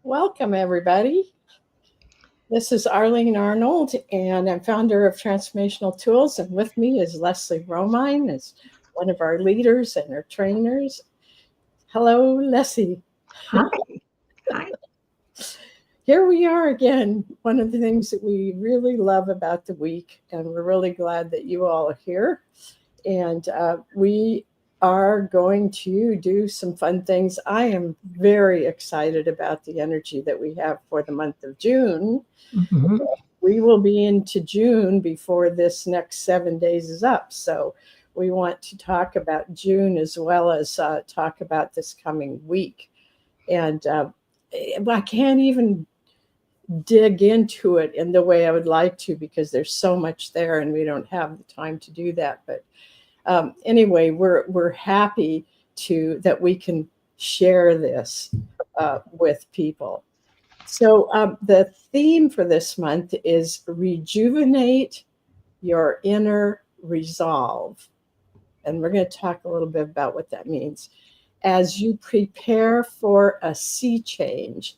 Welcome, everybody. This is Arlene Arnold, and I'm founder of Transformational Tools. And with me is Leslie Romine, is one of our leaders and our trainers. Hello, Leslie. Hi. Hi. Here we are again. One of the things that we really love about the week, and we're really glad that you all are here. And we are going to do some fun things. I am very excited about the energy that we have for the month of June. Mm-hmm. We will be into June before this next 7 days is up. So we want to talk about June as well as talk about this coming week. And I can't even dig into it in the way I would like to because there's so much there and we don't have the time to do that. But anyway, we're happy that we can share this with people. So the theme for this month is rejuvenate your inner resolve. And we're going to talk a little bit about what that means as you prepare for a sea change.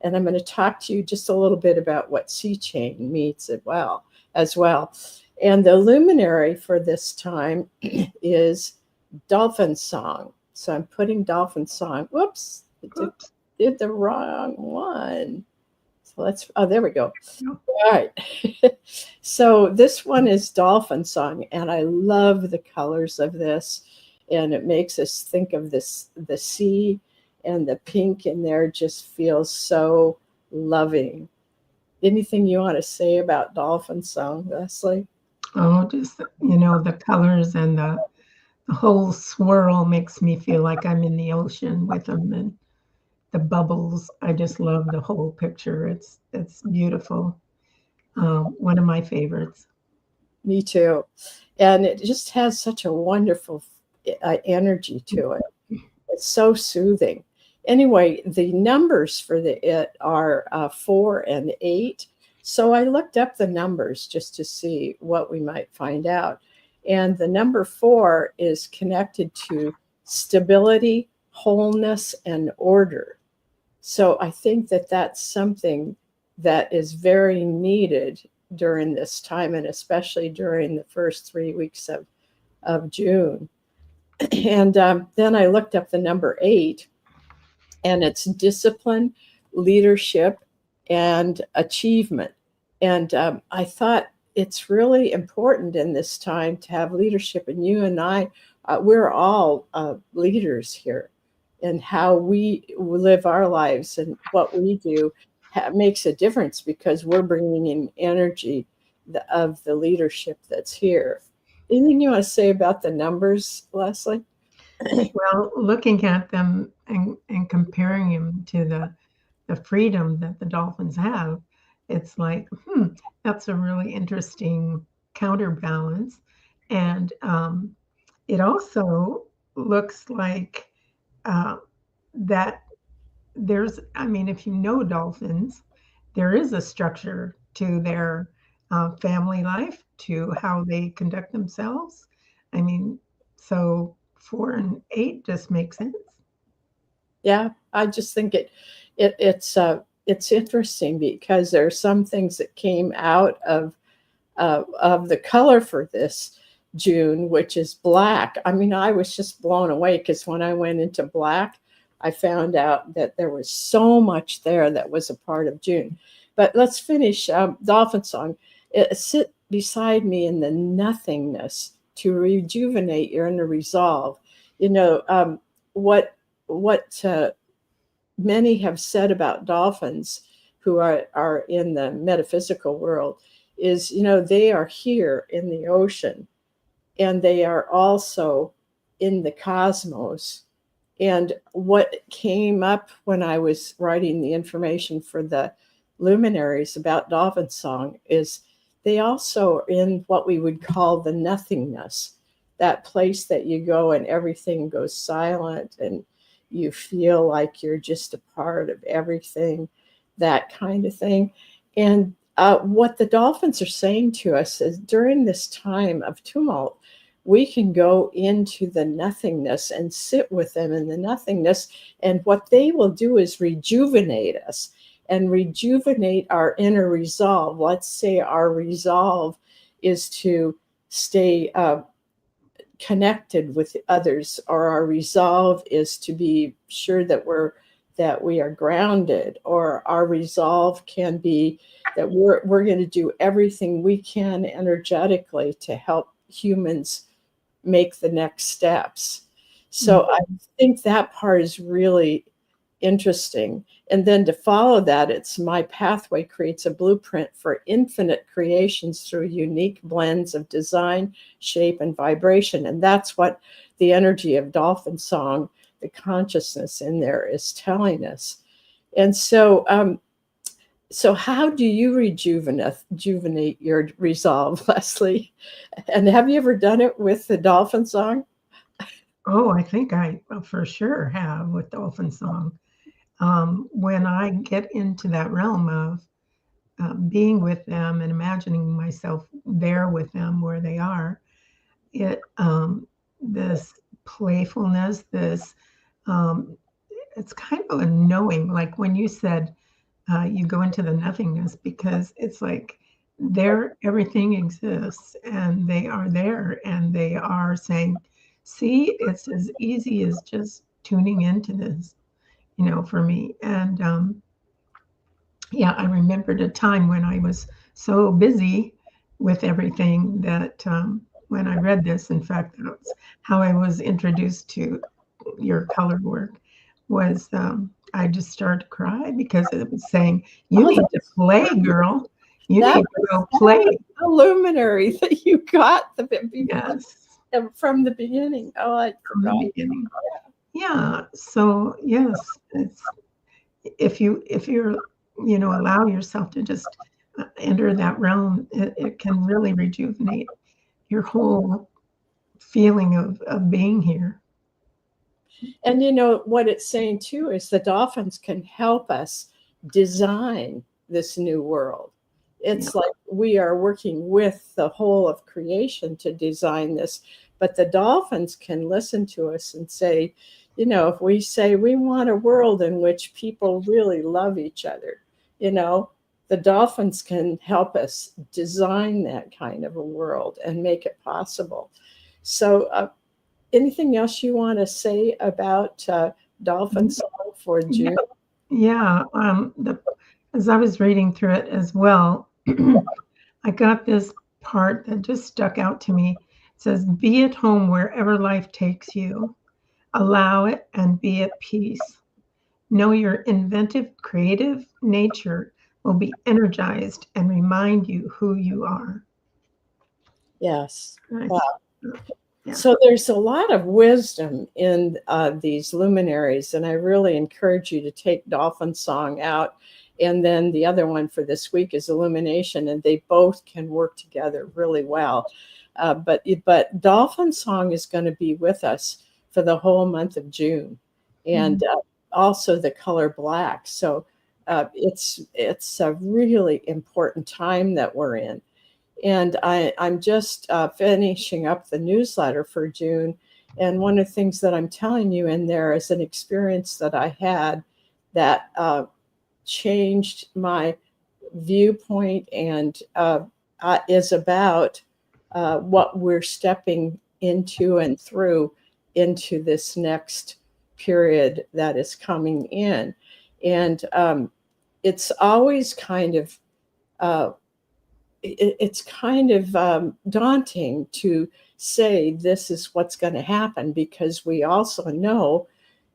And I'm going to talk to you just a little bit about what sea change means as well. And the luminary for this time is dolphin song. So I'm putting dolphin song. Whoops. Did the wrong one. So there we go. All right. So this one is dolphin song, and I love the colors of this, and it makes us think of the sea, and the pink in there just feels so loving. Anything you want to say about dolphin song, Leslie? Oh, just the colors and the whole swirl makes me feel like I'm in the ocean with them, and the bubbles. I just love the whole picture. It's beautiful. One of my favorites. Me too. And it just has such a wonderful energy to it. It's so soothing. Anyway, the numbers for it are 4 and 8. So I looked up the numbers just to see what we might find out. And the number 4 is connected to stability, wholeness, and order. So I think that that's something that is very needed during this time, and especially during the first 3 weeks of June. And then I looked up the number 8, and it's discipline, leadership, and achievement. And I thought it's really important in this time to have leadership. And you and I, we're all leaders here. And how we live our lives and what we do makes a difference because we're bringing in energy of the leadership that's here. Anything you want to say about the numbers, Leslie? Well, looking at them and comparing them to the freedom that the dolphins have, it's like, that's a really interesting counterbalance. And it also looks like that if you know dolphins, there is a structure to their family life, to how they conduct themselves. I mean, so 4 and 8 just makes sense. Yeah, I just think it's interesting because there are some things that came out of the color for this June, which is black. I mean, I was just blown away because when I went into black, I found out that there was so much there that was a part of June. But let's finish Dolphin Song. Sit beside me in the nothingness to rejuvenate your inner resolve. You know, what many have said about dolphins who are in the metaphysical world is, they are here in the ocean and they are also in the cosmos. And what came up when I was writing the information for the luminaries about dolphin song is they also are in what we would call the nothingness, that place that you go and everything goes silent and you feel like you're just a part of everything, that kind of thing. And what the dolphins are saying to us is during this time of tumult, we can go into the nothingness and sit with them in the nothingness. And what they will do is rejuvenate us and rejuvenate our inner resolve. Let's say our resolve is to stay connected with others, or our resolve is to be sure that we are grounded, or our resolve can be that we're going to do everything we can energetically to help humans make the next steps. So I think that part is really interesting. And then to follow that, it's my pathway creates a blueprint for infinite creations through unique blends of design, shape, and vibration. And that's what the energy of dolphin song, the consciousness in there, is telling us. And so how do you rejuvenate your resolve, Leslie? And have you ever done it with the dolphin song? Oh, I think I for sure have with Dolphin Song. When I get into that realm of being with them and imagining myself there with them where they are, it this playfulness, this um, it's kind of a knowing, like when you said you go into the nothingness, because it's like there everything exists and they are there and they are saying, see, it's as easy as just tuning into this, for me. And yeah, I remembered a time when I was so busy with everything that when I read this, in fact, that's how I was introduced to your color work, was I just started to cry because it was saying, you Oh, need to play, girl. You that need to go play. was a luminary that you got Yes, from the beginning. Oh, I from the forgot. beginning. Yeah. So yes, it's if you're allow yourself to just enter that realm, it can really rejuvenate your whole feeling of being here. And you know what it's saying too is the dolphins can help us design this new world. Yeah. It's like we are working with the whole of creation to design this, but the dolphins can listen to us and say, if we say we want a world in which people really love each other, you know, the dolphins can help us design that kind of a world and make it possible. So, anything else you want to say about Dolphin Song for Yeah. June? Yeah. As I was reading through it as well, I got this part that just stuck out to me. It says, be at home wherever life takes you. Allow it and be at peace. Know your inventive, creative nature will be energized and remind you who you are. Yes. Wow. Nice. Yeah. So there's a lot of wisdom in these luminaries, and I really encourage you to take Dolphin Song out. And then the other one for this week is Illumination, and they both can work together really well. But Dolphin Song is going to be with us for the whole month of June, and also the color black. So it's a really important time that we're in. And I'm just finishing up the newsletter for June. And one of the things that I'm telling you in there is an experience that I had that changed my viewpoint and is about what we're stepping into and through into this next period that is coming in. And it's always kind of uh, it's kind of daunting to say this is what's going to happen, because we also know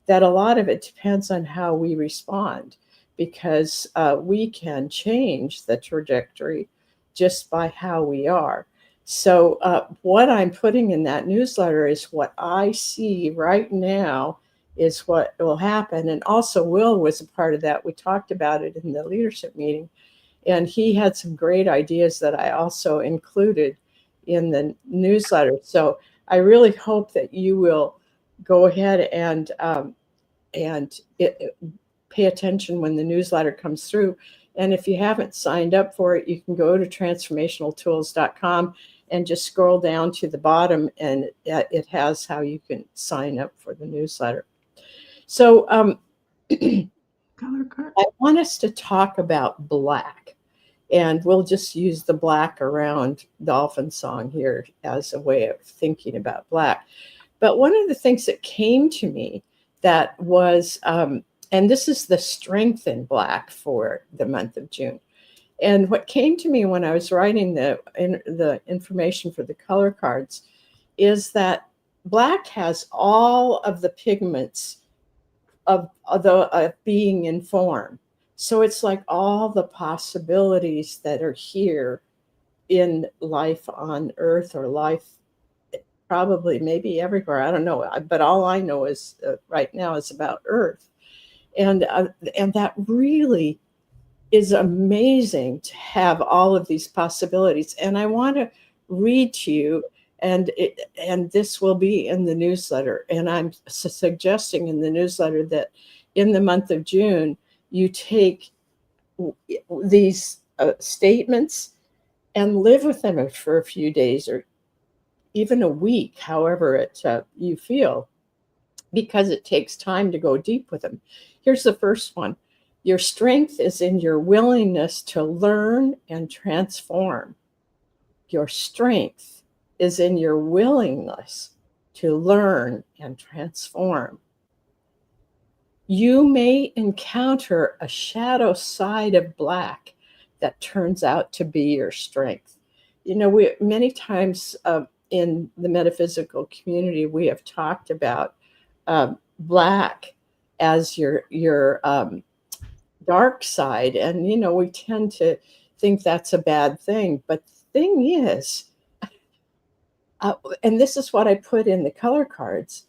that a lot of it depends on how we respond, because we can change the trajectory just by how we are. So what I'm putting in that newsletter is what I see right now is what will happen. And also Will was a part of that. We talked about it in the leadership meeting, and he had some great ideas that I also included in the newsletter. So I really hope that you will go ahead and pay attention when the newsletter comes through. And if you haven't signed up for it, you can go to transformationaltools.com and just scroll down to the bottom, and it has how you can sign up for the newsletter. So Color card. I want us to talk about black, and we'll just use the black around dolphin song here as a way of thinking about black. But one of the things that came to me that was, and this is the strength in black for the month of June. And what came to me when I was writing the information for the color cards is that black has all of the pigments of being in form. So it's like all the possibilities that are here in life on Earth, or life probably maybe everywhere. I don't know, but all I know is right now is about Earth, and that really is amazing to have all of these possibilities. And I want to read to you, and this will be in the newsletter. And I'm suggesting in the newsletter that in the month of June, you take these statements and live with them for a few days or even a week, however you feel, because it takes time to go deep with them. Here's the first one. Your strength is in your willingness to learn and transform. Your strength is in your willingness to learn and transform. You may encounter a shadow side of black that turns out to be your strength. You know, we many times in the metaphysical community, we have talked about black as your dark side, and you know, we tend to think that's a bad thing. But the thing is, and this is what I put in the color cards,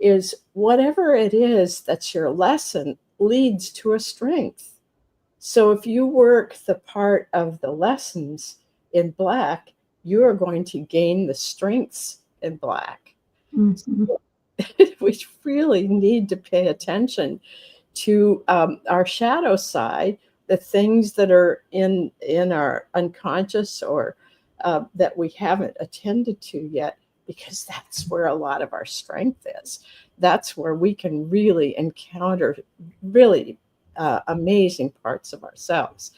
is whatever it is that's your lesson leads to a strength. So if you work the part of the lessons in black, you are going to gain the strengths in black. Mm-hmm. We really need to pay attention to our shadow side, the things that are in our unconscious, or that we haven't attended to yet, because that's where a lot of our strength is. That's where we can really encounter really amazing parts of ourselves.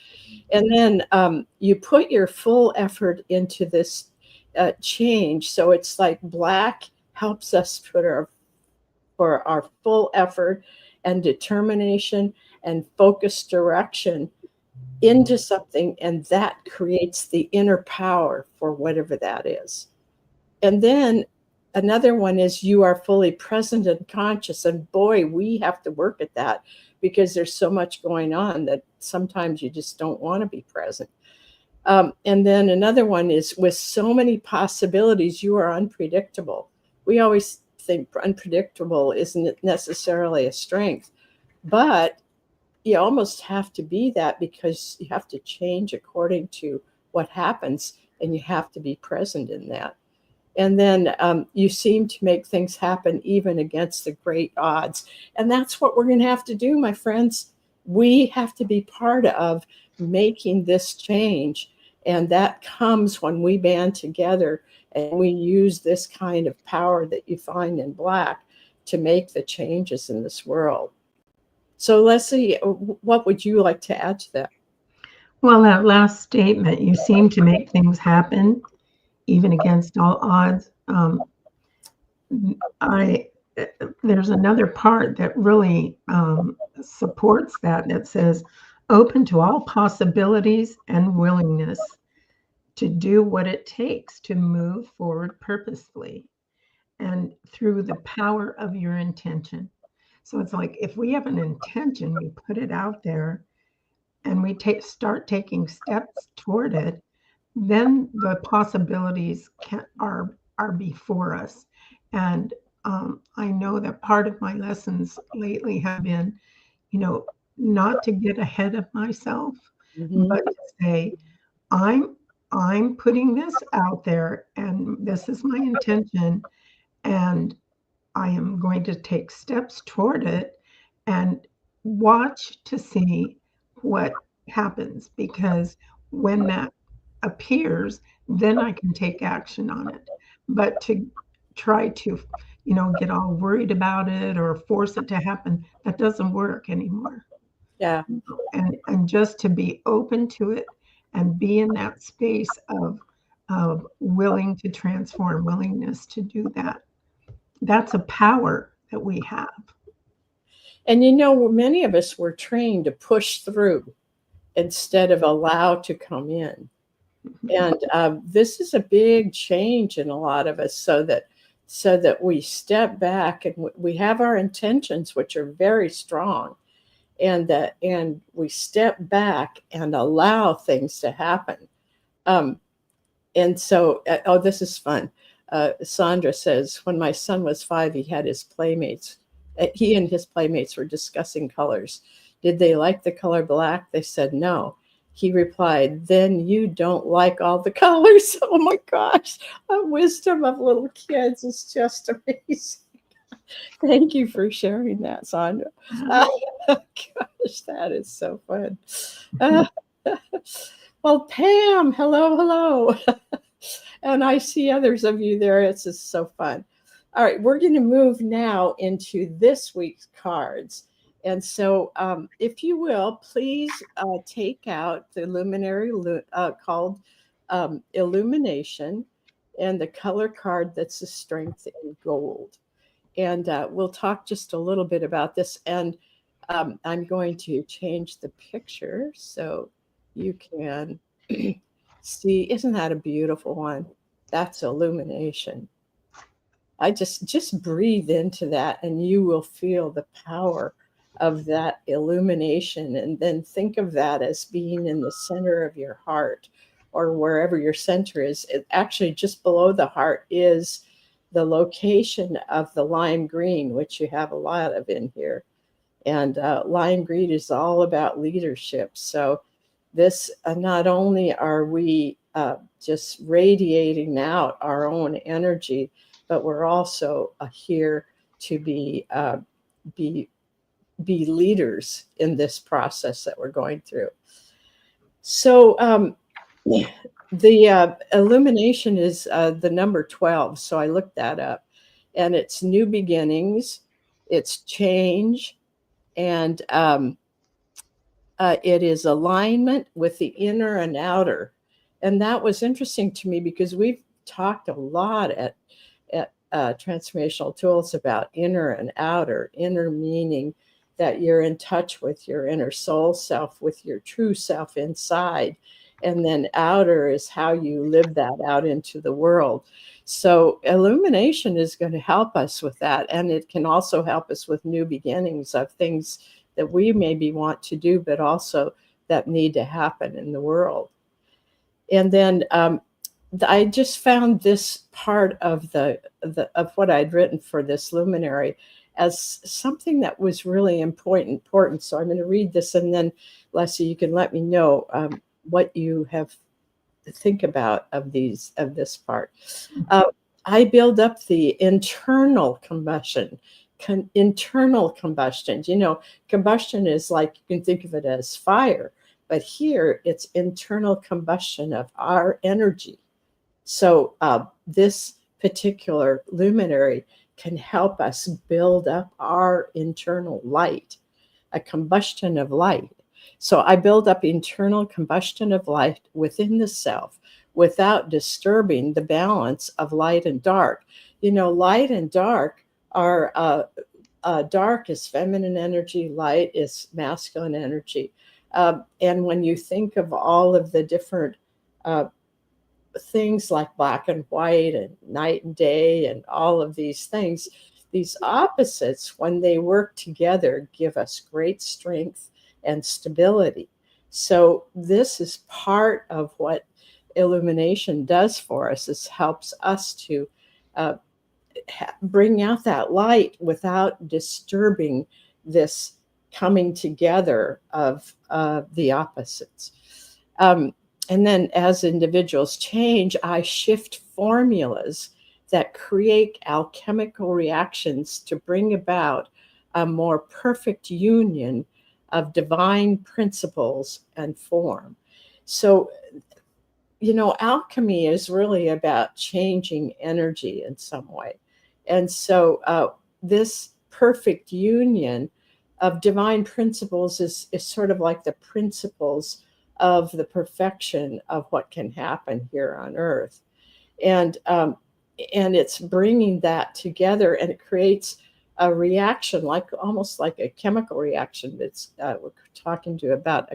And then you put your full effort into this change. So it's like black helps us put our full effort and determination and focused direction into something, and that creates the inner power for whatever that is. And then another one is you are fully present and conscious. And boy, we have to work at that, because there's so much going on that sometimes you just don't want to be present. And then another one is, with so many possibilities, you are unpredictable. We always think unpredictable isn't necessarily a strength, but you almost have to be that, because you have to change according to what happens, and you have to be present in that. And then you seem to make things happen even against the great odds. And that's what we're going to have to do, my friends. We have to be part of making this change. And that comes when we band together and we use this kind of power that you find in black to make the changes in this world. So, Leslie, what would you like to add to that? Well, that last statement, you seem to make things happen even against all odds. I There's another part that really supports that. That says, open to all possibilities and willingness to do what it takes to move forward purposefully and through the power of your intention. So it's like, if we have an intention, we put it out there and we start taking steps toward it, then the possibilities are before us. And I know that part of my lessons lately have been, you know, not to get ahead of myself, Mm-hmm. but to say, I'm I'm putting this out there, and this is my intention, and I am going to take steps toward it and watch to see what happens, because when that appears, then I can take action on it. But to try to, get all worried about it or force it to happen, that doesn't work anymore. Yeah. And just to be open to it and be in that space of willing to transform, willingness to do that. That's a power that we have. And many of us were trained to push through instead of allow to come in. And this is a big change in a lot of us, so that we step back and we have our intentions, which are very strong, and we step back and allow things to happen. And so, oh, this is fun. Sandra says, when my son was 5, he had his playmates. He and his playmates were discussing colors. Did they like the color black? They said no. He replied, then you don't like all the colors. Oh my gosh, the wisdom of little kids is just amazing. Thank you for sharing that, Sandra. Gosh, that is so fun. Well, Pam, hello, hello. And I see others of you there. It's just so fun. All right, we're going to move now into this week's cards. And so, if you will, please take out the luminary called Illumination, and the color card that's the Strength in Gold. And we'll talk just a little bit about this. And I'm going to change the picture so you can see. Isn't that a beautiful one? That's Illumination. I just breathe into that, and you will feel the power of that illumination. And then think of that as being in the center of your heart, or wherever your center is. It actually, just below the heart is the location of the lime green, which you have a lot of in here. And lime green is all about leadership. So this, not only are we just radiating out our own energy, but we're also here to be leaders in this process that we're going through. So the illumination is the number 12. So I looked that up, and it's new beginnings, it's change, and it is alignment with the inner and outer. And that was interesting to me because we've talked a lot at Transformational Tools about inner and outer. Inner meaning that you're in touch with your inner soul self, with your true self inside. And then outer is how you live that out into the world. So illumination is going to help us with that. And it can also help us with new beginnings of things that we maybe want to do, but also that need to happen in the world. And then I just found this part of of what I'd written for this luminary as something that was really important. So I'm going to read this, and then Leslie, you can let me know what you have to think about of this part. I build up the internal combustion. Internal combustion. Combustion is like, you can think of it as fire, but here it's internal combustion of our energy. So this particular luminary can help us build up our internal light, a combustion of light. So I build up internal combustion of light within the self without disturbing the balance of light and dark. Light and dark are dark is feminine energy, light is masculine energy. And when you think of all of the different things like black and white and night and day and all of these things, these opposites, when they work together, give us great strength and stability. So this is part of what illumination does for us. Is helps us to bring out that light without disturbing this coming together of the opposites. And then as individuals change, I shift formulas that create alchemical reactions to bring about a more perfect union of divine principles and form. So, alchemy is really about changing energy in some way. And so this perfect union of divine principles is sort of like the principles of the perfection of what can happen here on earth. And it's bringing that together, and it creates a reaction, like almost like a chemical reaction. That's we're talking to about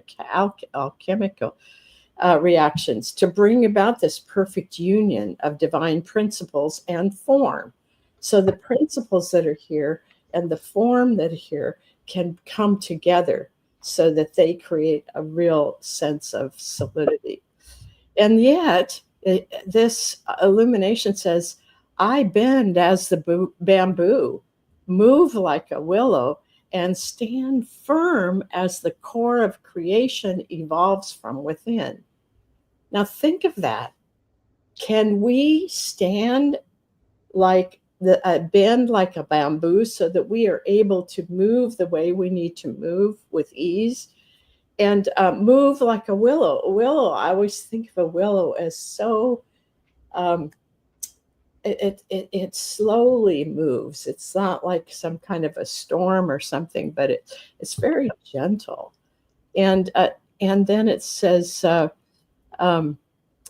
alchemical reactions to bring about this perfect union of divine principles and form. So the principles that are here and the form that are here can come together so that they create a real sense of solidity. And yet, this illumination says, I bend as the bamboo, move like a willow, and stand firm as the core of creation evolves from within. Now, think of that. Can we stand like bend like a bamboo so that we are able to move the way we need to move with ease? And move like a willow. A willow, I always think of a willow as so, um, it slowly moves. It's not like some kind of a storm or something, but it's very gentle. And then it says, um,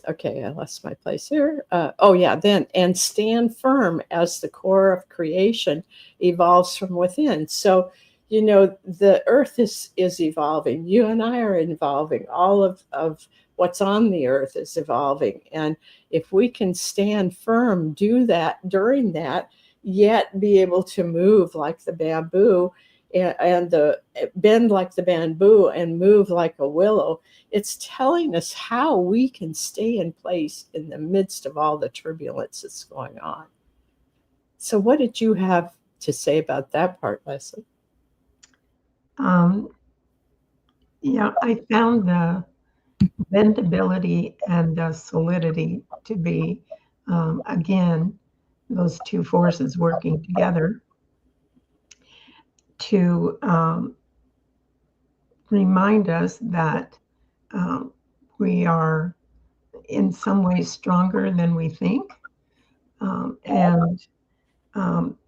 okay, I lost my place here. Oh, yeah, then, and stand firm as the core of creation evolves from within. So, the earth is evolving. You and I are evolving. All of what's on the earth is evolving. And if we can stand firm, do that during that, yet be able to move like the bamboo and the bend like the bamboo and move like a willow, it's telling us how we can stay in place in the midst of all the turbulence that's going on. So, what did you have to say about that part, Leslie? Um, yeah, I found the bendability and the solidity to be, again, those two forces working together to remind us that um, we are in some ways stronger than we think. And um,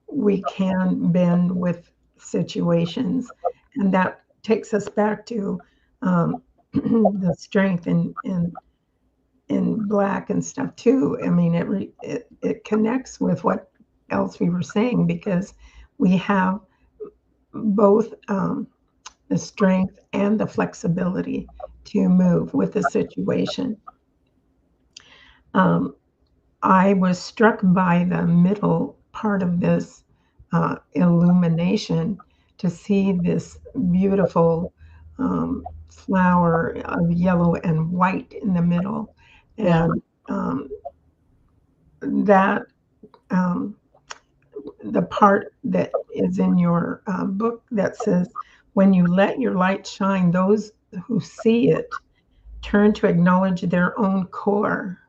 we can bend with situations. And that takes us back to the strength in black and stuff too. I mean, it connects with what else we were saying because we have both the strength and the flexibility to move with the situation. Um, I was struck by the middle part of this illumination to see this beautiful flower of yellow and white in the middle. Yeah. And that um, the part that is in your book that says, when you let your light shine, those who see it turn to acknowledge their own core.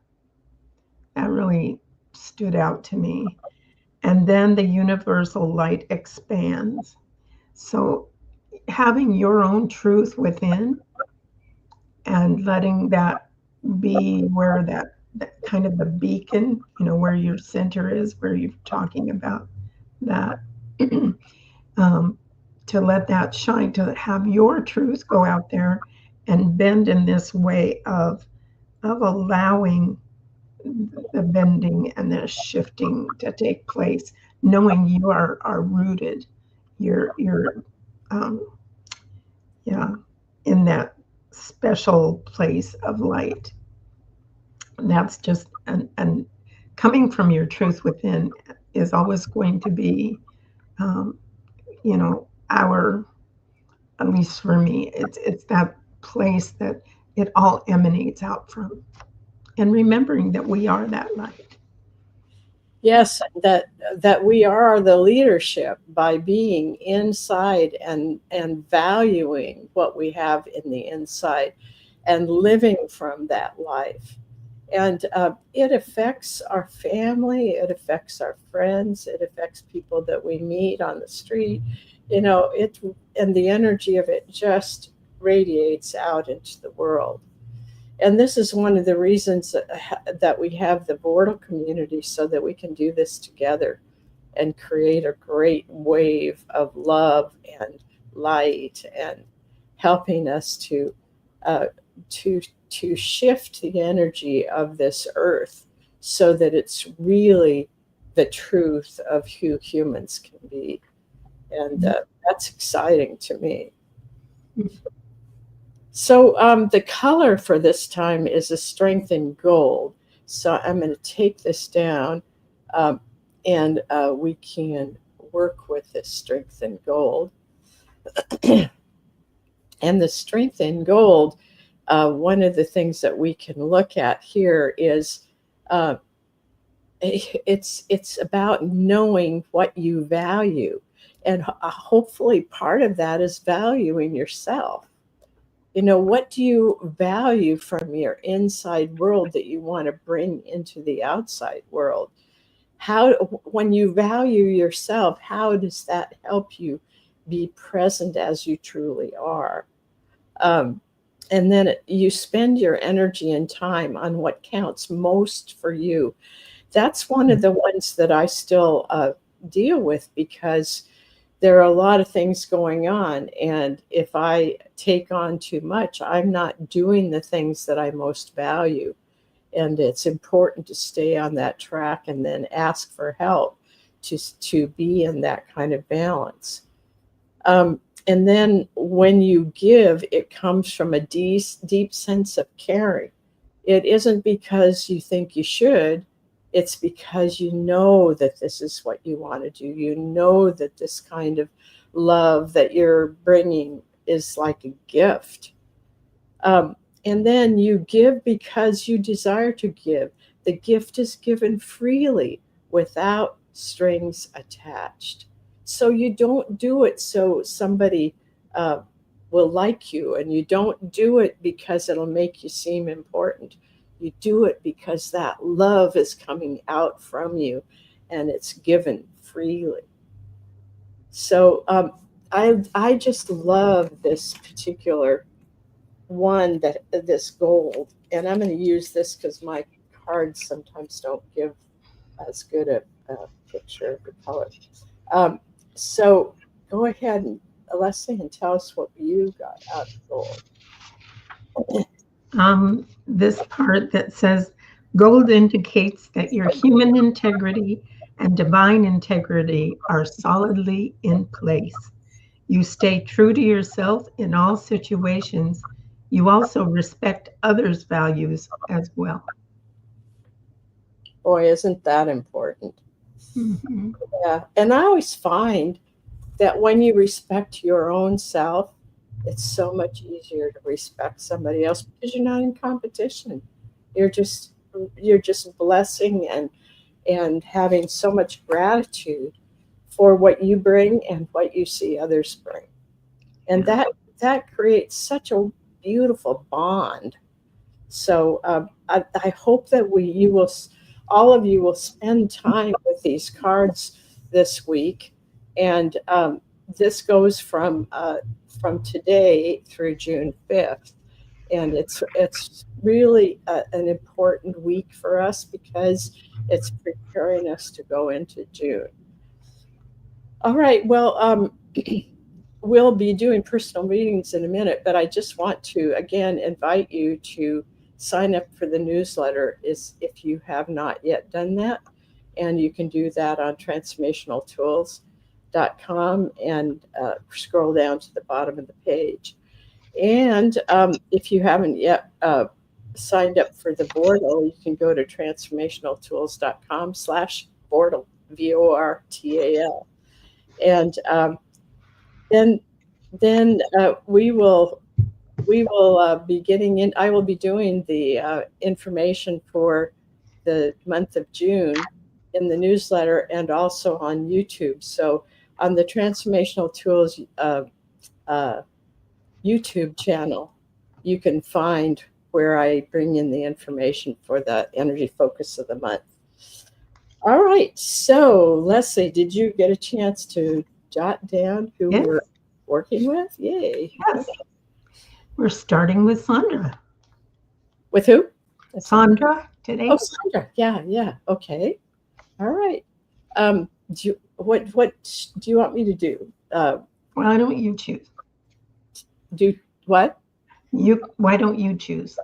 That really stood out to me. And then the universal light expands. So having your own truth within and letting that be where that kind of the beacon, where your center is, where you're talking about that, um, to let that shine, to have your truth go out there and bend in this way of allowing the bending and the shifting to take place, knowing you are rooted, you're um, yeah, in that special place of light. And that's just and coming from your truth within is always going to be, um, our, at least for me, it's that place that it all emanates out from, and remembering that we are that light. Yes, that we are the leadership by being inside and valuing what we have in the inside and living from that life. And it affects our family, it affects our friends, it affects people that we meet on the street. It and the energy of it just radiates out into the world. And this is one of the reasons that we have the Vortal community, so that we can do this together and create a great wave of love and light, and helping us uh, to to shift the energy of this earth, so that it's really the truth of who humans can be. And that's exciting to me. So the color for this time is a strengthened gold. So I'm going to take this down, um, and we can work with this strengthened gold. And the strengthened gold, one of the things that we can look at here is uh, it's about knowing what you value, and hopefully part of that is valuing yourself. What do you value from your inside world that you want to bring into the outside world? How, when you value yourself, how does that help you be present as you truly are? Um, and then you spend your energy and time on what counts most for you. That's one of the ones that I still deal with, because there are a lot of things going on. And if I take on too much, I'm not doing the things that I most value. And it's important to stay on that track and then ask for help to be in that kind of balance. And then when you give, it comes from a deep sense of caring. It isn't because you think you should, it's because you know that this is what you want to do. You know that this kind of love that you're bringing is like a gift. Um, and then you give because you desire to give. The gift is given freely without strings attached. So you don't do it so somebody uh, will like you, and you don't do it because it'll make you seem important. You do it because that love is coming out from you, and it's given freely. So I just love this particular one, that this gold, and I'm going to use this because my cards sometimes don't give as good a picture of the color. Um, so go ahead, and Leslie, and tell us what you got out of gold. This part that says gold indicates that your human integrity and divine integrity are solidly in place. You stay true to yourself in all situations. You also respect others' values as well. Boy, isn't that important? Mhm. Yeah, and I always find that when you respect your own self, it's so much easier to respect somebody else, because you're not in competition. You're just you're just blessing and having so much gratitude for what you bring and what you see others bring. And Yeah. that creates such a beautiful bond. So I hope that all of you will spend time with these cards this week, and this goes from today through June 5th, and it's really an important week for us, because it's preparing us to go into June. All right, well, we'll be doing personal readings in a minute, but I just want to again invite you to sign up for the newsletter, is if you have not yet done that. And you can do that on transformationaltools.com, and scroll down to the bottom of the page. And if you haven't yet signed up for the Vortal, you can go to transformationaltools.com/Vortal, VORTAL. And then we will be getting in. I will be doing the information for the month of June in the newsletter, and also on YouTube. So on the Transformational Tools uh, YouTube channel, you can find where I bring in the information for the energy focus of the month. All right. So Leslie, did you get a chance to jot down who Yes. we're working with? Yay. Yes. We're starting with Sandra. With who? Sandra today. Oh, Sandra. Yeah, yeah. Okay. All right. What do you want me to do? Why don't you choose? Do what? Why don't you choose?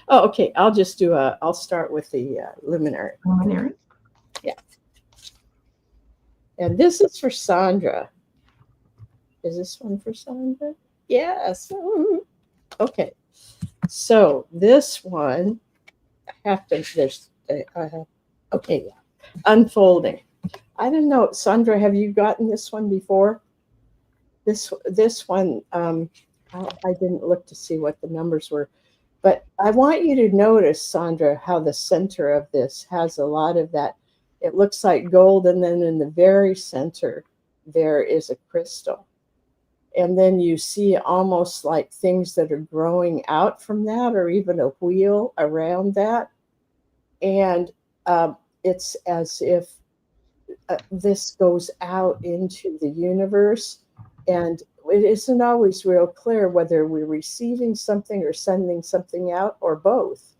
Oh, okay. I'll start with the luminary. Luminary. Yeah. And this is for Sandra. Is this one for Sandra? Yes. Okay. So this one, I have to, I have, okay. Unfolding. I don't know, Sandra, have you gotten this one before? This one, I didn't look to see what the numbers were, but I want you to notice, Sandra, how the center of this has a lot of that. It looks like gold, and then in the very center, there is a crystal. And then you see almost like things that are growing out from that, or even a wheel around that. And it's as if this goes out into the universe, and it isn't always real clear whether we're receiving something or sending something out or both,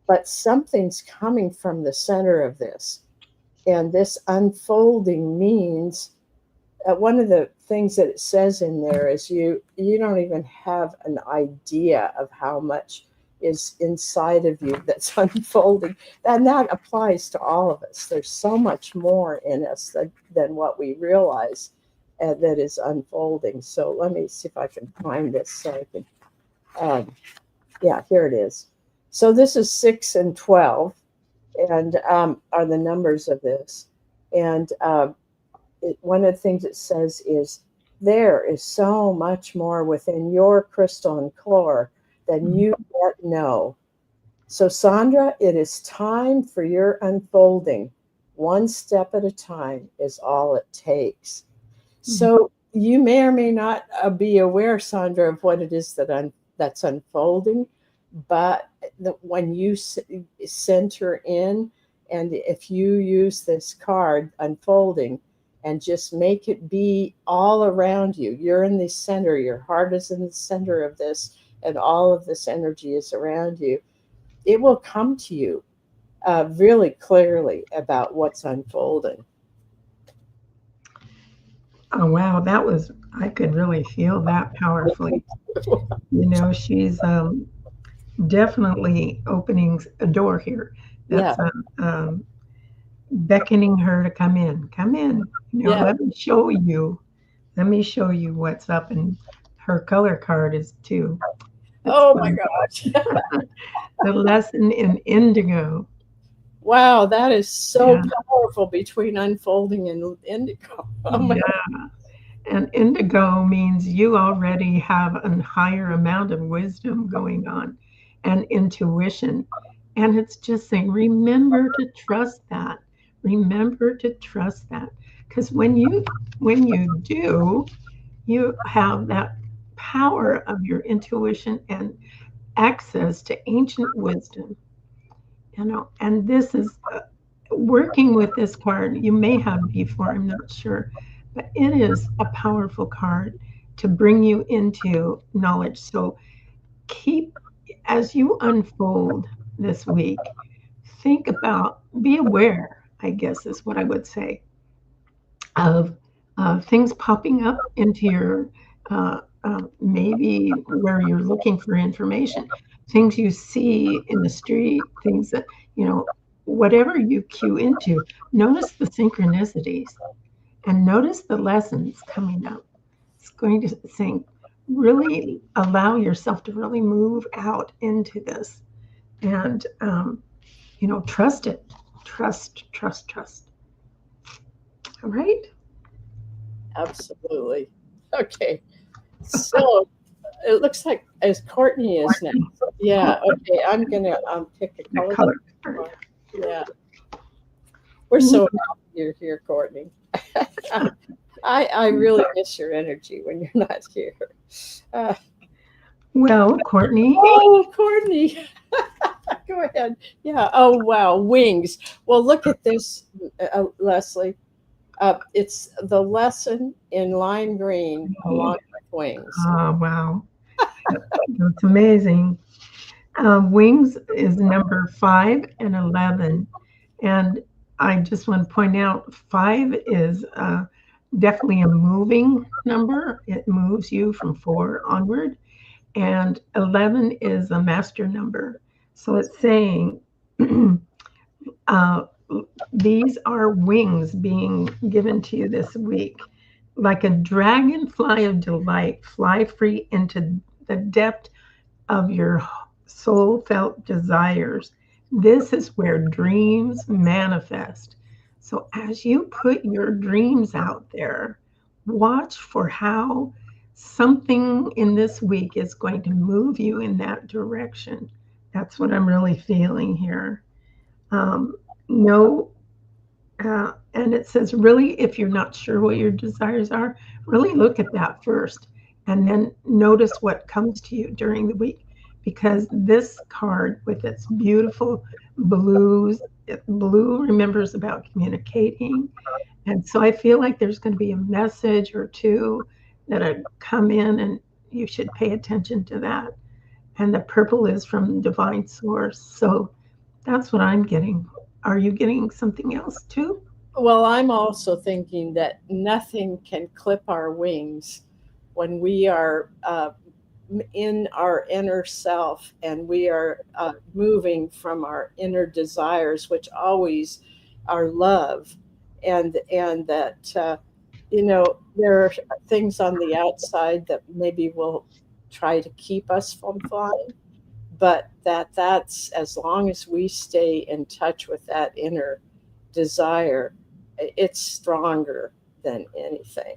but something's coming from the center of this. And this unfolding means one of the things that it says in there is you don't even have an idea of how much is inside of you that's unfolding. And that applies to all of us. There's so much more in us than what we realize that is unfolding. So let me see if I can find this so I can, yeah, here it is. So this is 6 and 12 and are the numbers of this. And one of the things it says is there is so much more within your crystal and core than you yet know. So, Sandra, it is time for your unfolding. One step at a time is all it takes. So, you may or may not be aware, Sandra, of what it is that's unfolding, but when you center in, and if you use this card, unfolding, and just make it be all around you. You're in the center. Your heart is in the center of this, and all of this energy is around you. It will come to you really clearly about what's unfolding. Oh, wow. I could really feel that powerfully. She's definitely opening a door here. Yeah. That's beckoning her to come in. Come in. Yeah. Let me show you. Let me show you what's up. And her color card is 2. Oh my gosh. The lesson in indigo. Wow, that is so powerful between unfolding and indigo. Oh my God. And indigo means you already have a higher amount of wisdom going on and intuition. And it's just saying, remember to trust that. Remember to trust that. Because when you do, you have that power of your intuition and access to ancient wisdom. And this is working with this card. You may have before, I'm not sure, but it is a powerful card to bring you into knowledge. So as you unfold this week, be aware, I guess is what I would say, of things popping up into your, maybe where you're looking for information, things you see in the street, things that, whatever you cue into, notice the synchronicities and notice the lessons coming up. It's going to say, really allow yourself to really move out into this and, trust it. Trust. All right? Absolutely. Okay. So it looks like as Courtney is now. Yeah. Okay. I'm gonna pick a color. Yeah. We're so happy you're here, Courtney. I really miss your energy when you're not here. Well, Courtney. Oh, Courtney. Go ahead. Yeah. Oh, wow. Wings. Well, look at this, Leslie. It's the lesson in lime green along with wings. Oh, wow. That's amazing. Wings is number 5 and 11. And I just want to point out 5 is definitely a moving number. It moves you from 4 onward. And 11 is a master number. So it's saying uh, these are wings being given to you this week. Like a dragonfly of delight, fly free into the depth of your soul felt desires. This is where dreams manifest. So, as you put your dreams out there, watch for how something in this week is going to move you in that direction. That's what I'm really feeling here. No, and it says, really, if you're not sure what your desires are, really look at that first and then notice what comes to you during the week. Because this card, with its beautiful blues, blue remembers about communicating. And so I feel like there's going to be a message or two that come in, and you should pay attention to that. And the purple is from divine source. So that's what I'm getting. Are you getting something else too? Well, I'm also thinking that nothing can clip our wings when we are in our inner self and we are moving from our inner desires, which always are love, and that there are things on the outside that maybe will try to keep us from flying, but that's as long as we stay in touch with that inner desire, it's stronger than anything.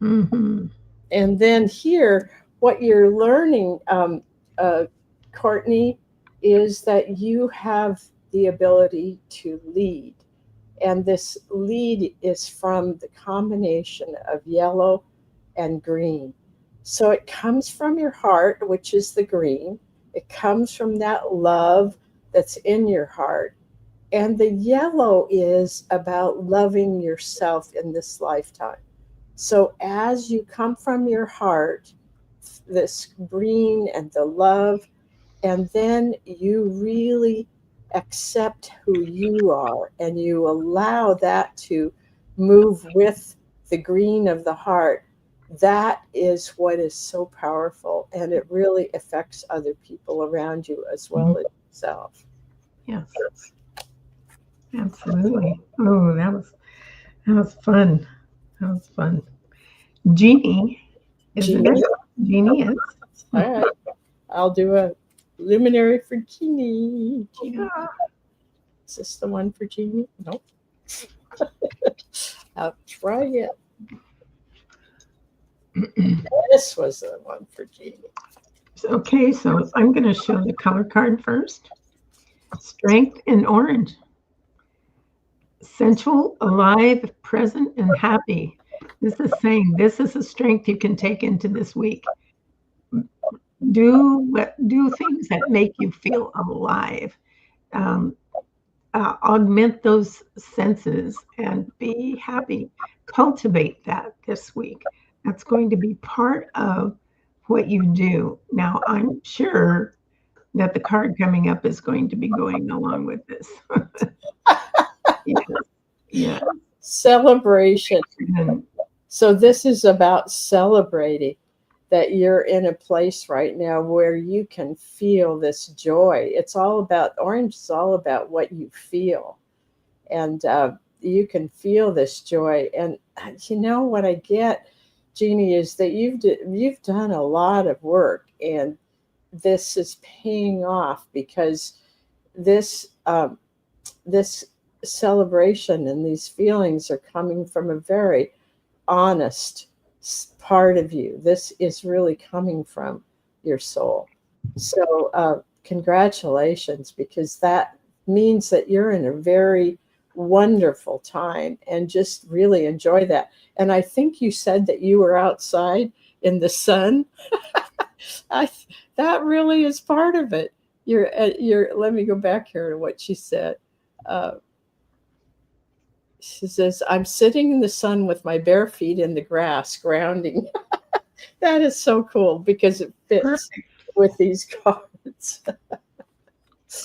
Mm-hmm. And then here, what you're learning, uh, Courtney, is that you have the ability to lead. And this lead is from the combination of yellow and green. So it comes from your heart, which is the green. It comes from that love that's in your heart. And the yellow is about loving yourself in this lifetime. So as you come from your heart, this green and the love, and then you really accept who you are and you allow that to move with the green of the heart, that is what is so powerful, and it really affects other people around you as well as yourself. Yes, absolutely. Oh, that was fun. That was fun. Jeannie is the Jeannie? next. Jeannie is. All right. I'll do a luminary for Jeannie. Jeannie. Is this the one for Jeannie? Nope. I'll try it. This was the one for Jeannie. Okay, so I'm going to show the color card first. Strength in orange. Sensual, alive, present, and happy. This is saying this is a strength you can take into this week. Do things that make you feel alive. Um, Augment those senses and be happy. Cultivate that this week. That's going to be part of what you do. Now, I'm sure that the card coming up is going to be going along with this. Yes. Yeah. Celebration. And So this is about celebrating that you're in a place right now where you can feel this joy. It's all about orange. It's all about what you feel, and you can feel this joy. And you know what I get, Jeannie, is that you've done a lot of work, and this is paying off because this this celebration and these feelings are coming from a very honest part of you. This is really coming from your soul. So, congratulations, because that means that you're in a very wonderful time, and just really enjoy that. And I think you said that you were outside in the sun. I, that really is part of it. Let me go back here to what she said. Uh, she says, I'm sitting in the sun with my bare feet in the grass, grounding. That is so cool because it fits perfect. with these cards.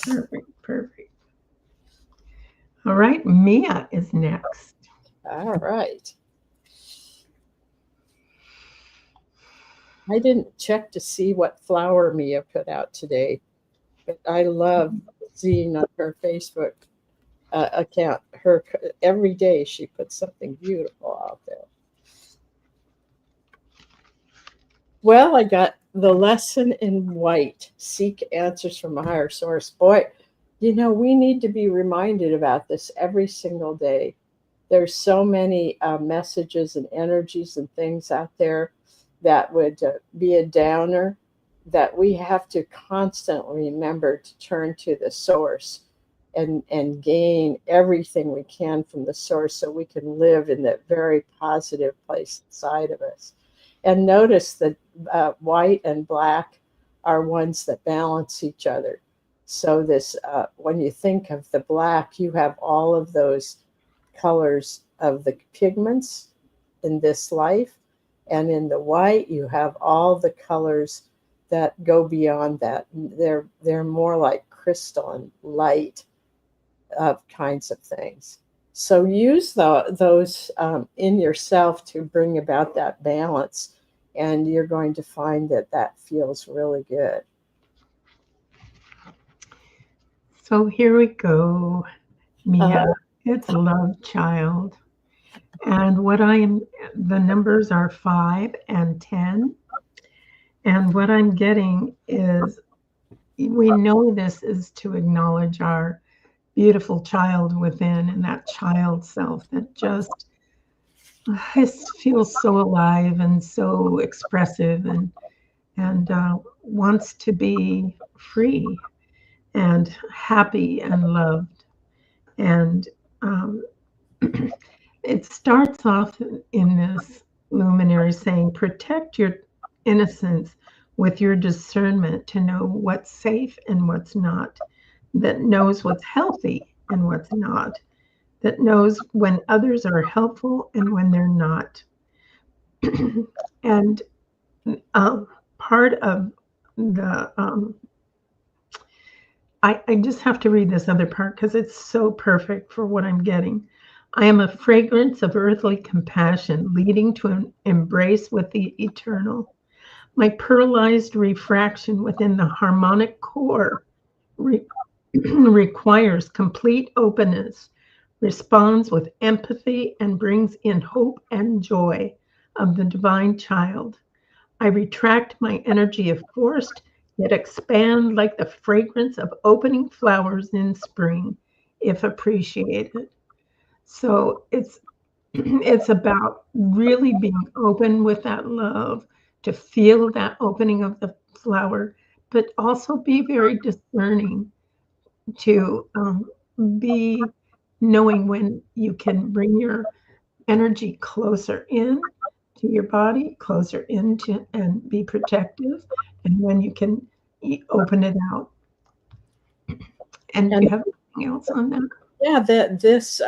Perfect. Perfect. All right. Mia is next. All right. I didn't check to see what flower Mia put out today, but I love seeing on her Facebook account. Her every day she puts something beautiful out there. Well, I got the lesson in white. Seek answers from a higher source. Boy, we need to be reminded about this every single day. There's so many messages and energies and things out there that would be a downer, that we have to constantly remember to turn to the source and gain everything we can from the source so we can live in that very positive place inside of us. And notice that white and black are ones that balance each other. So this, when you think of the black, you have all of those colors of the pigments in this life, and in the white you have all the colors that go beyond that. They're more like crystalline light of kinds of things. So use those in yourself to bring about that balance, and you're going to find that that feels really good. So here we go, Mia. Uh, It's love child. And the numbers are 5 and 10. And what I'm getting is we know this is to acknowledge our beautiful child within and that child self that just feels so alive and so expressive and wants to be free and happy and loved. And um, it starts off in this luminary saying, protect your innocence with your discernment to know what's safe and what's not, that knows what's healthy and what's not, that knows when others are helpful and when they're not. And part of the, I just have to read this other part because it's so perfect for what I'm getting. I am a fragrance of earthly compassion, leading to an embrace with the eternal. My pearlized refraction within the harmonic core re- requires complete openness, responds with empathy, and brings in hope and joy of the divine child. I retract my energy of forced, yet expand like the fragrance of opening flowers in spring, if appreciated. So it's about really being open with that love, to feel that opening of the flower, but also be very discerning to be knowing when you can bring your energy closer in to your body, closer into and be protective, and when you can open it out. And do and you have anything else on that? yeah, that this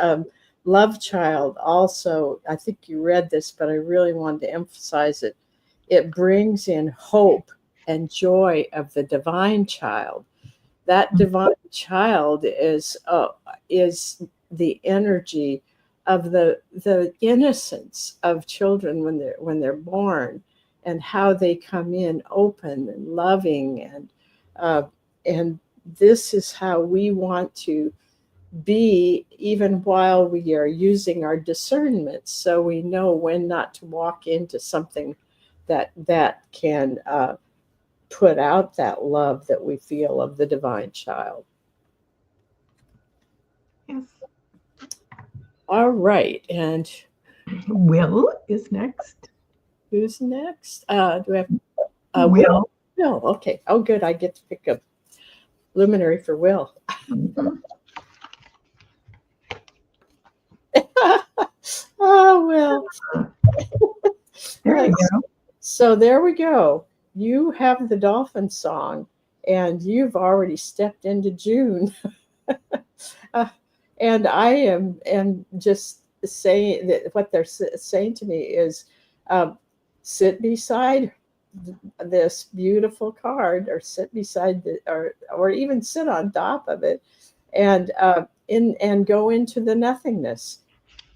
love child also, I think you read this, but I really wanted to emphasize it. It brings in hope and joy of the divine child. That divine child is the energy of the innocence of children when they're born, and how they come in open and loving, uh, and this is how we want to be, even while we are using our discernment, so we know when not to walk into something that can put out that love that we feel of the divine child. Yes. All right, and Will is next. who's next? Do we have Will? Will. Will, okay. Oh, good. I get to pick a luminary for Will. Mhm. Oh, Will. There you Yes. go. So there we go. You have the dolphin song, and you've already stepped into June. Uh, and I am just saying that what they're saying to me is, um, sit beside this beautiful card, or sit beside the, or even sit on top of it, and and go into the nothingness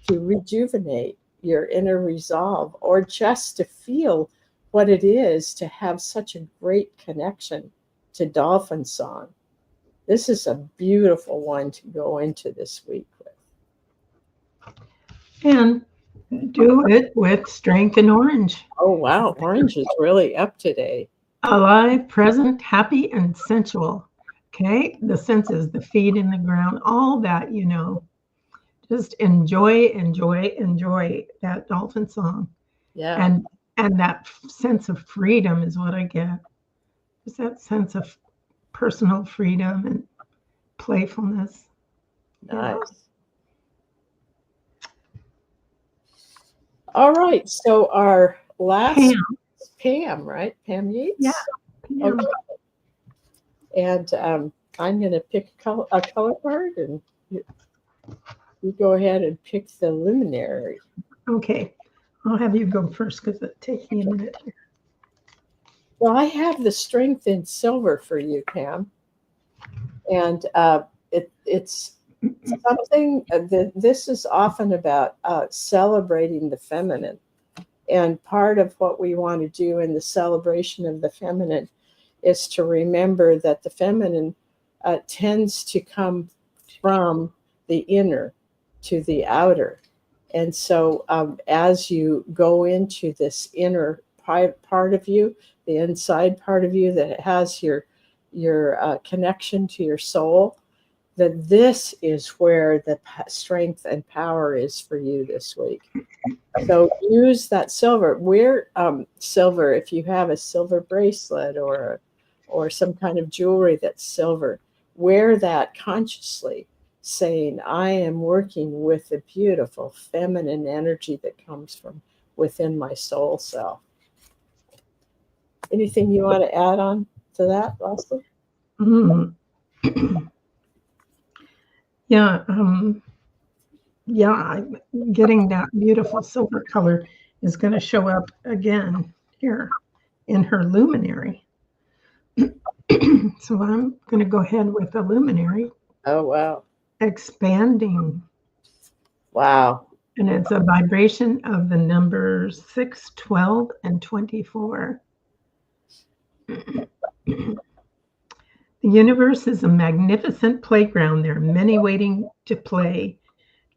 to rejuvenate your inner resolve, or just to feel what it is to have such a great connection to dolphin song. This is a beautiful one to go into this week with. And do it with strength in orange. Oh, wow. Orange is really up today. Alive, present, happy, and sensual. Okay? The senses, the feet in the ground, all that, Just enjoy that dolphin song. Yeah. And that sense of freedom is what I get. Just that sense of personal freedom and playfulness. Nice. All right. So our last Pam, right? Pam Yates? Yeah. Pam. Okay. And I'm going to pick a color card, and you go ahead and pick the luminary. Okay. I'll have you go first because it takes me a minute here. Well, I have the strength in silver for you, Pam. And it's something that this is often about celebrating the feminine. And part of what we want to do in the celebration of the feminine is to remember that the feminine tends to come from the inner to the outer. And so as you go into this inner part of you, the inside part of you that has your connection to your soul, that this is where the strength and power is for you this week. So use that silver. Wear silver if you have a silver bracelet or some kind of jewelry that's silver. Wear that consciously, saying, I am working with the beautiful feminine energy that comes from within my soul self. Anything you want to add on to that, Leslie? Yeah, getting that beautiful silver color is going to show up again here in her luminary. So I'm going to go ahead with the luminary. Oh, wow. Expanding. Wow. And it's a vibration of the numbers 6, 12, and 24. The universe is a magnificent playground. There are many waiting to play.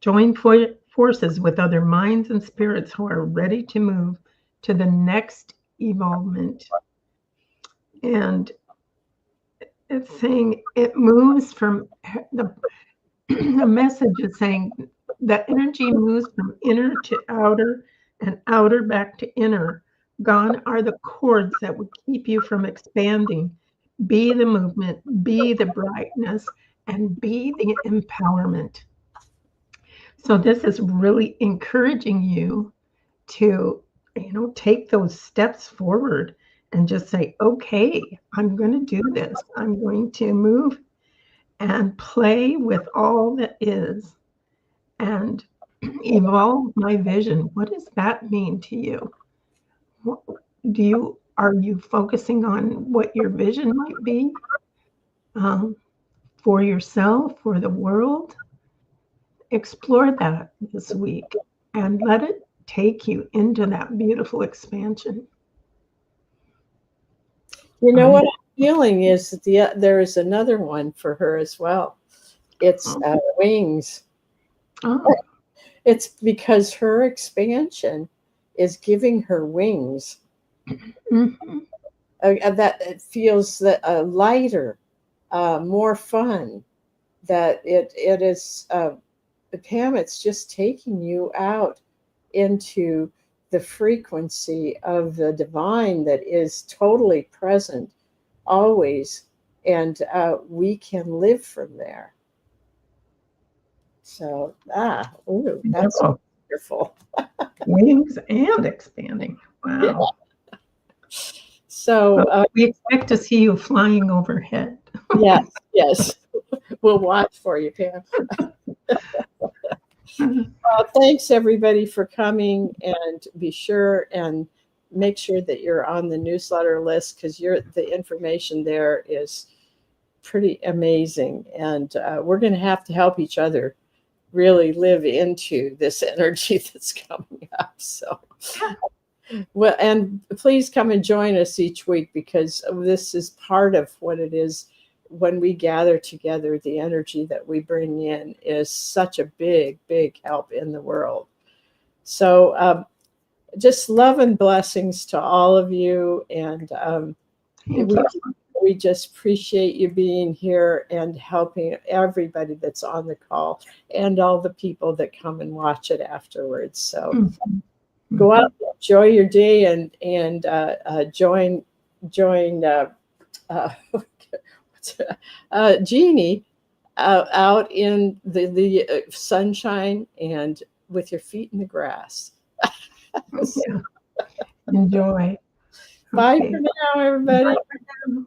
Join forces with other minds and spirits who are ready to move to the next evolvement. And it's saying it moves from the message is saying that energy moves from inner to outer and outer back to inner. Gone are the cords that would keep you from expanding. Be the movement, be the brightness, and be the empowerment. So this is really encouraging you to, take those steps forward and just say, okay, I'm going to do this. I'm going to move and play with all that is and evolve my vision. What does that mean to you? Are you focusing on what your vision might be for yourself, for the world? Explore that this week and let it take you into that beautiful expansion. You know what I'm feeling is that there is another one for her as well. It's wings. Oh. It's because her expansion is giving her wings. Mm-hmm. That it feels that lighter, more fun. That it is, Pam. It's just taking you out into the frequency of the divine that is totally present, always, and we can live from there. So, that's wonderful. Wings and expanding. Wow. Yeah. So we expect to see you flying overhead. Yes. We'll watch for you, Pam. Thanks everybody for coming, and be sure and make sure that you're on the newsletter list, because the information there is pretty amazing. And we're going to help each other really live into this energy that's coming up. So, well, and please come and join us each week, because this is part of what it is when we gather together. The energy that we bring in is such a big, big help in the world. So just love and blessings to all of you. And we just appreciate you being here and helping everybody that's on the call, and all the people that come and watch it afterwards. So go out, enjoy your day, and join Jeannie out in the sunshine and with your feet in the grass. Yeah. Enjoy. Bye Okay. for now, everybody. Bye for now.